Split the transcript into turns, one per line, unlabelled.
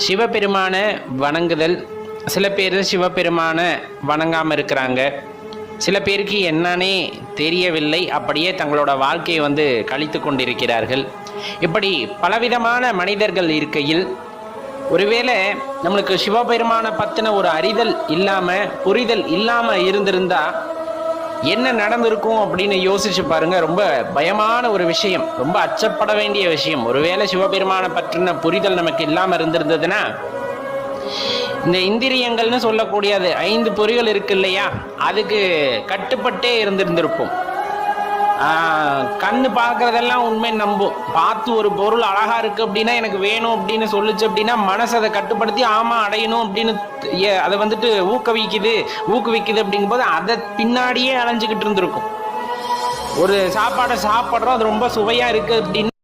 சிவபெருமான வணங்குதல். சில பேர் சிவபெருமான வணங்காமல் இருக்கிறாங்க. சில பேருக்கு என்னன்னே தெரியவில்லை, அப்படியே தங்களோட வாழ்க்கையை கழித்து கொண்டிருக்கிறார்கள். இப்படி பலவிதமான மனிதர்கள் இருக்கையில் ஒருவேளை நம்மளுக்கு சிவபெருமான பற்றின ஒரு அறிதல் இல்லாமல் புரிதல் இல்லாமல் இருந்திருந்தா என்ன நடந்திருக்கும் அப்படின்னு யோசிச்சு பாருங்க. ரொம்ப பயமான ஒரு விஷயம், ரொம்ப அச்சப்பட வேண்டிய விஷயம். ஒருவேளை சிவபெருமான பற்றின புரிதல் நமக்கு இல்லாமல் இருந்திருந்ததுன்னா இந்த இந்திரியங்கள்னு சொல்லக்கூடியது 5 பொறிகள் இருக்கு இல்லையா, அதுக்கு கட்டுப்பட்டே இருந்திருந்திருப்போம். கண்ணு பார்க்கறதெல்லாம் உண்மை நம்பும். பார்த்து ஒரு பொருள் அழகா இருக்கு அப்படின்னா எனக்கு வேணும் அப்படின்னு சொல்லுச்சு அப்படின்னா மனசு அதை கட்டுப்படுத்தி ஆமா அடையணும் அப்படின்னு அதை ஊக்குவிக்குது அப்படிங்கும்போது அதை பின்னாடியே அலைஞ்சுக்கிட்டு இருந்திருக்கும். ஒரு சாப்பாடை சாப்பிட்றோம், அது ரொம்ப சுவையா இருக்கு அப்படின்னு